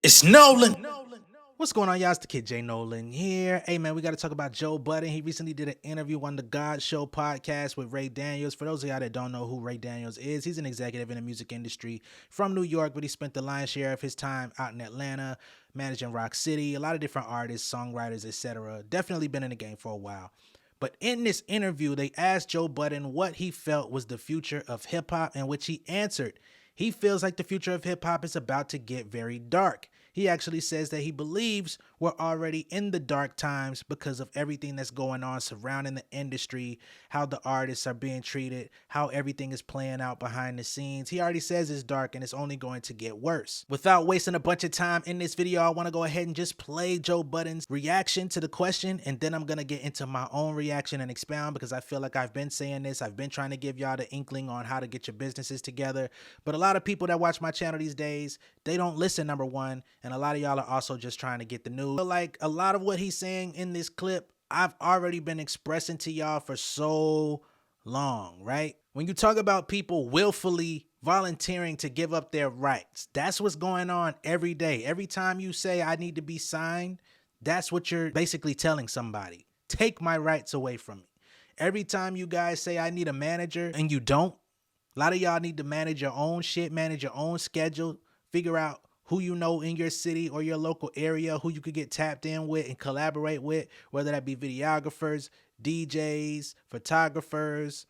It's Nolan. What's going on, y'all? It's the kid J Nolan here. Hey man, we got to talk about Joe Budden. He recently did an interview on the Gauds Show podcast with Ray Daniels. For those of y'all that don't know who Ray Daniels is, he's an executive in the music industry from New York, but he spent the lion's share of his time out in Atlanta, managing Rock City, a lot of different artists, songwriters, etc. Definitely been in the game for a while. But in this interview, they asked Joe Budden what he felt was the future of hip hop, in which he answered he feels like the future of hip hop is about to get very dark. He actually says that he believes we're already in the dark times because of everything that's going on surrounding the industry, how the artists are being treated, how everything is playing out behind the scenes. He already says it's dark and it's only going to get worse. Without wasting a bunch of time in this video, I want to go ahead and just play Joe Budden's reaction to the question, and then I'm going to get into my own reaction and expound because I feel like I've been saying this. I've been trying to give y'all the inkling on how to get your businesses together, but a lot of people that watch my channel these days, they don't listen, number one, and a lot of y'all are also just trying to get the news. Like a lot of what he's saying in this clip, I've already been expressing to y'all for so long, right? When you talk about people willfully volunteering to give up their rights, that's what's going on every day. Every time you say I need to be signed, that's what you're basically telling somebody. Take my rights away from me. Every time you guys say I need a manager and you don't, a lot of y'all need to manage your own shit, manage your own schedule, figure out who you know in your city or your local area, who you could get tapped in with and collaborate with, whether that be videographers, DJs, photographers,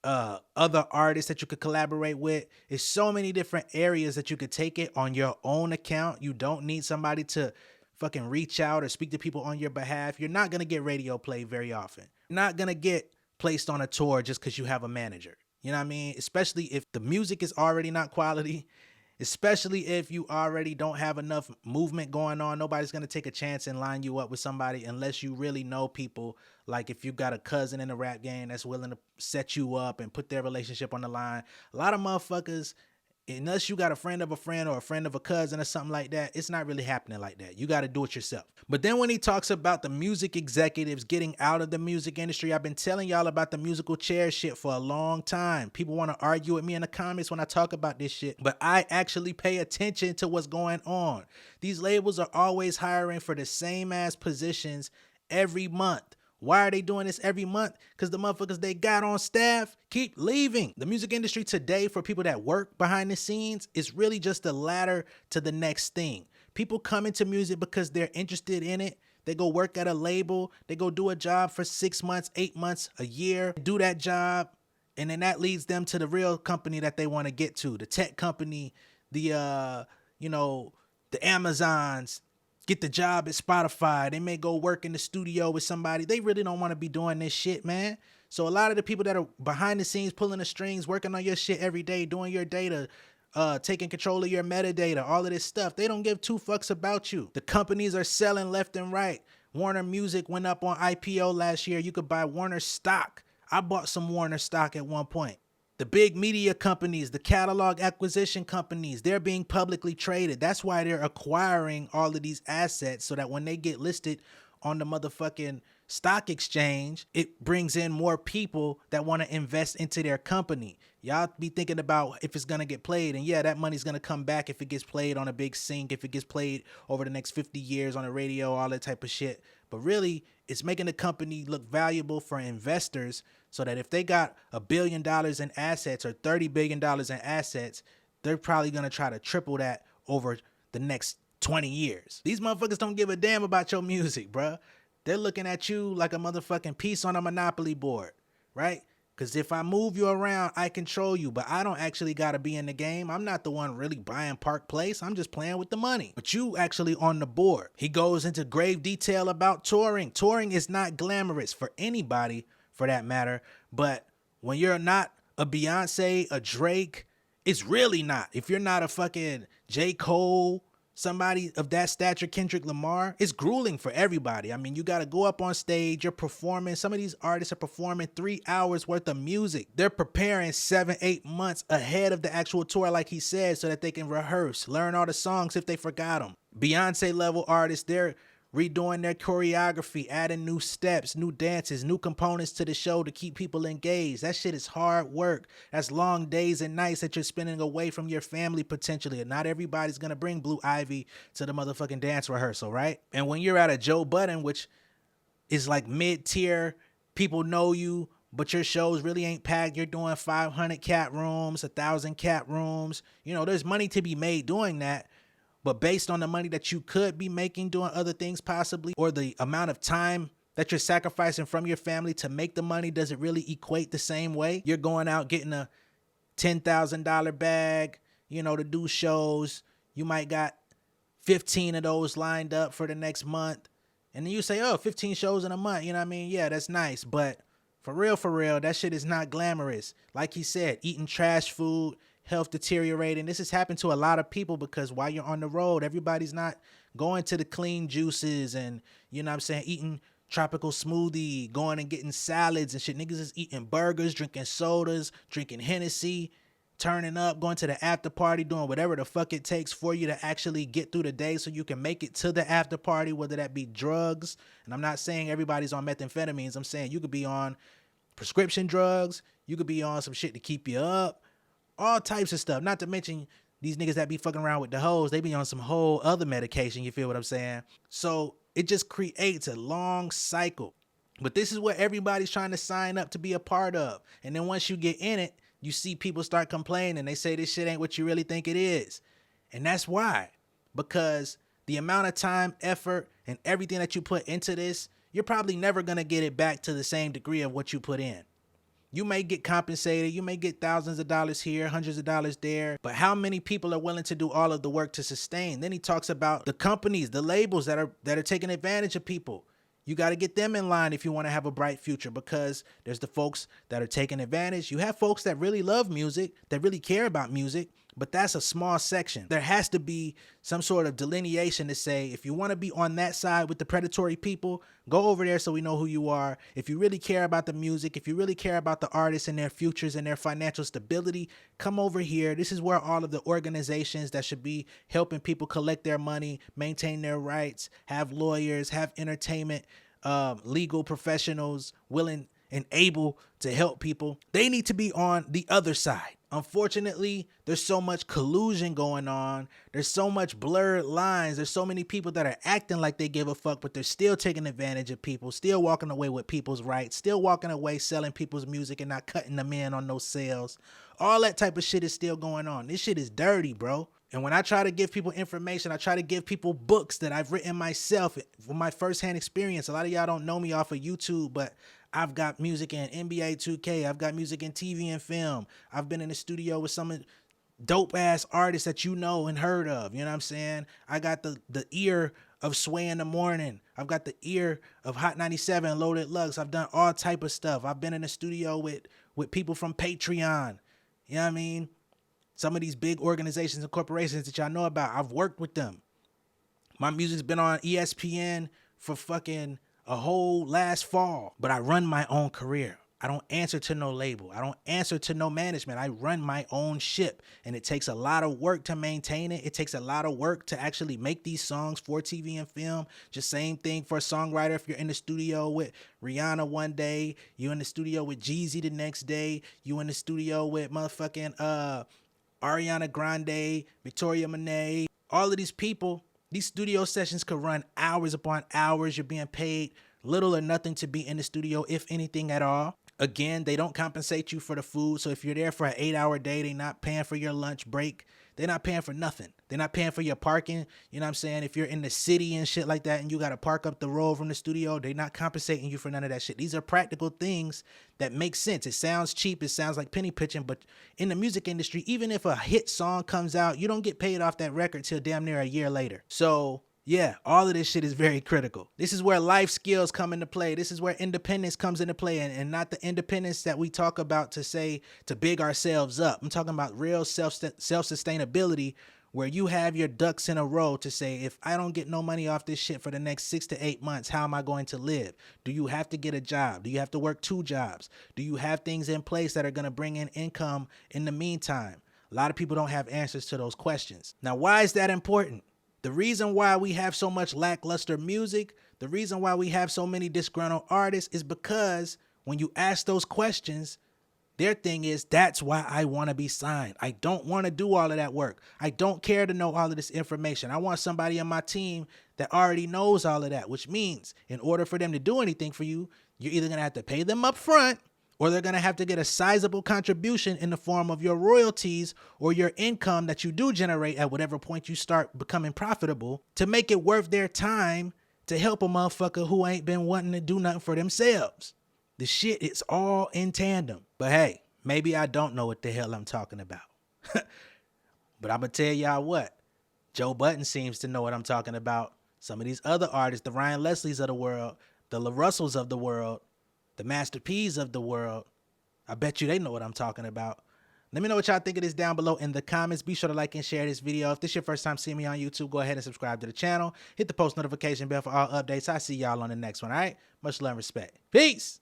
other artists that you could collaborate with. It's so many different areas that you could take it on your own account. You don't need somebody to fucking reach out or speak to people on your behalf. You're not going to get radio play very often. You're not going to get placed on a tour just because you have a manager. You know what I mean? Especially if the music is already not quality, especially if you already don't have enough movement going on. Nobody's going to take a chance and line you up with somebody unless you really know people. Like if you got a cousin in the rap game that's willing to set you up and put their relationship on the line. A lot of motherfuckers, unless you got a friend of a friend or a friend of a cousin or something like that, it's not really happening like that. You got to do it yourself. But then when he talks about the music executives getting out of the music industry, I've been telling y'all about the musical chair shit for a long time. People want to argue with me in the comments when I talk about this shit, but I actually pay attention to what's going on. These labels are always hiring for the same ass positions every month. Why are they doing this every month? Because the motherfuckers they got on staff keep leaving. The music industry today, for people that work behind the scenes, is really just a ladder to the next thing. People come into music because they're interested in it. They go work at a label. They go do a job for 6 months, 8 months, a year, do that job. And then that leads them to the real company that they want to get to. The tech company, the Amazons, get the job at Spotify. They may go work in the studio with somebody. They really don't want to be doing this shit, man. So a lot of the people that are behind the scenes, pulling the strings, working on your shit every day, doing your data, taking control of your metadata, all of this stuff, they don't give two fucks about you. The companies are selling left and right. Warner Music went up on IPO last year. You could buy Warner stock. I bought some Warner stock at one point. The big media companies, the catalog acquisition companies, they're being publicly traded. That's why they're acquiring all of these assets so that when they get listed on the motherfucking stock exchange, it brings in more people that want to invest into their company. Y'all be thinking about if it's going to get played. And yeah, that money's going to come back if it gets played on a big sync, if it gets played over the next 50 years on the radio, all that type of shit. But really, it's making the company look valuable for investors so that if they got $1 billion in assets or $30 billion in assets, they're probably going to try to triple that over the next 20 years. These motherfuckers don't give a damn about your music, bruh. They're looking at you like a motherfucking piece on a Monopoly board, right? Because if I move you around, I control you, but I don't actually got to be in the game. I'm not the one really buying Park Place. I'm just playing with the money. But you actually on the board. He goes into grave detail about touring. Touring is not glamorous for anybody, for that matter. But when you're not a Beyonce, a Drake, it's really not. If you're not a fucking J. Cole, somebody of that stature, Kendrick Lamar, it's grueling for everybody. I mean, you got to go up on stage, you're performing. Some of these artists are performing 3 hours worth of music. They're preparing 7, 8 months ahead of the actual tour, like he said, so that they can rehearse, learn all the songs if they forgot them. Beyonce level artists, they're redoing their choreography, adding new steps, new dances, new components to the show to keep people engaged. That shit is hard work. That's long days and nights that you're spending away from your family potentially. And not everybody's going to bring Blue Ivy to the motherfucking dance rehearsal, right? And when you're at a Joe Budden, which is like mid-tier, people know you, but your shows really ain't packed. You're doing 500 cat rooms, 1,000 cat rooms. You know, there's money to be made doing that. But based on the money that you could be making doing other things possibly, or the amount of time that you're sacrificing from your family to make the money, does it really equate the same way? You're going out getting a $10,000 bag, you know, to do shows. You might got 15 of those lined up for the next month. And then you say, oh, 15 shows in a month. You know what I mean? Yeah, that's nice. But for real, that shit is not glamorous. Like he said, eating trash food, health deteriorating. This has happened to a lot of people because while you're on the road, everybody's not going to the clean juices and, you know what I'm saying, eating tropical smoothie, going and getting salads and shit. Niggas is eating burgers, drinking sodas, drinking Hennessy, turning up, going to the after party, doing whatever the fuck it takes for you to actually get through the day so you can make it to the after party, whether that be drugs. And I'm not saying everybody's on methamphetamines. I'm saying you could be on prescription drugs. You could be on some shit to keep you up. All types of stuff. Not to mention these niggas that be fucking around with the hoes, they be on some whole other medication. You feel what I'm saying? So it just creates a long cycle. But this is what everybody's trying to sign up to be a part of. And then once you get in it, you see people start complaining. They say this shit ain't what you really think it is. And that's why. Because the amount of time, effort, and everything that you put into this, you're probably never going to get it back to the same degree of what you put in. You may get compensated. You may get thousands of dollars here, hundreds of dollars there. But how many people are willing to do all of the work to sustain? Then he talks about the companies, the labels that are taking advantage of people. You got to get them in line if you want to have a bright future, because there's the folks that are taking advantage. You have folks that really love music, that really care about music, but that's a small section. There has to be some sort of delineation to say, if you want to be on that side with the predatory people, go over there so we know who you are. If you really care about the music, if you really care about the artists and their futures and their financial stability, come over here. This is where all of the organizations that should be helping people collect their money, maintain their rights, have lawyers, have entertainment, legal professionals willing and able to help people. They need to be on the other side. Unfortunately, there's so much collusion going on. There's so much blurred lines. There's so many people that are acting like they give a fuck, but they're still taking advantage of people, still walking away with people's rights, still walking away selling people's music and not cutting them in on those sales. All that type of shit is still going on. This shit is dirty, bro. And when I try to give people information, I try to give people books that I've written myself from my firsthand experience. A lot of y'all don't know me off of YouTube, but I've got music in NBA 2K. I've got music in TV and film. I've been in the studio with some dope ass artists that you know and heard of. You know what I'm saying? I got the ear of Sway in the Morning. I've got the ear of Hot 97 and Loaded Lux. I've done all type of stuff. I've been in the studio with people from Patreon. You know what I mean? Some of these big organizations and corporations that y'all know about, I've worked with them. My music's been on ESPN for fucking a whole last fall, but I run my own career. I don't answer to no label. I don't answer to no management. I run my own ship, and it takes a lot of work to maintain it. It takes a lot of work to actually make these songs for TV and film. Just same thing for a songwriter. If you're in the studio with Rihanna one day, you in the studio with Jeezy the next day, you in the studio with motherfucking Ariana Grande, Victoria Monet, all of these people. These studio sessions could run hours upon hours. You're being paid little or nothing to be in the studio, if anything at all. Again, they don't compensate you for the food. So if you're there for an 8-hour day, they're not paying for your lunch break. They're not paying for nothing. They're not paying for your parking. You know what I'm saying? If you're in the city and shit like that and you got to park up the road from the studio, they're not compensating you for none of that shit. These are practical things that make sense. It sounds cheap. It sounds like penny pitching. But in the music industry, even if a hit song comes out, you don't get paid off that record till damn near a year later. So yeah, all of this shit is very critical. This is where life skills come into play. This is where independence comes into play, and not the independence that we talk about to say to big ourselves up. I'm talking about real self-sustainability, where you have your ducks in a row to say, if I don't get no money off this shit for the next 6 to 8 months, how am I going to live? Do you have to get a job? Do you have to work 2 jobs? Do you have things in place that are going to bring in income in the meantime? A lot of people don't have answers to those questions. Now, why is that important? The reason why we have so much lackluster music, the reason why we have so many disgruntled artists is because when you ask those questions, their thing is, that's why I want to be signed. I don't want to do all of that work. I don't care to know all of this information. I want somebody on my team that already knows all of that, which means in order for them to do anything for you, you're either going to have to pay them up front or they're going to have to get a sizable contribution in the form of your royalties or your income that you do generate at whatever point you start becoming profitable to make it worth their time to help a motherfucker who ain't been wanting to do nothing for themselves. The shit is all in tandem. But hey, maybe I don't know what the hell I'm talking about. But I'm going to tell y'all what. Joe Budden seems to know what I'm talking about. Some of these other artists, the Ryan Leslies of the world, the La Russells of the world, the Master P's of the world, I bet you they know what I'm talking about. Let me know what y'all think of this down below in the comments. Be sure to like and share this video. If this is your first time seeing me on YouTube, go ahead and subscribe to the channel. Hit the post notification bell for all updates. I'll see y'all on the next one, all right? Much love and respect. Peace!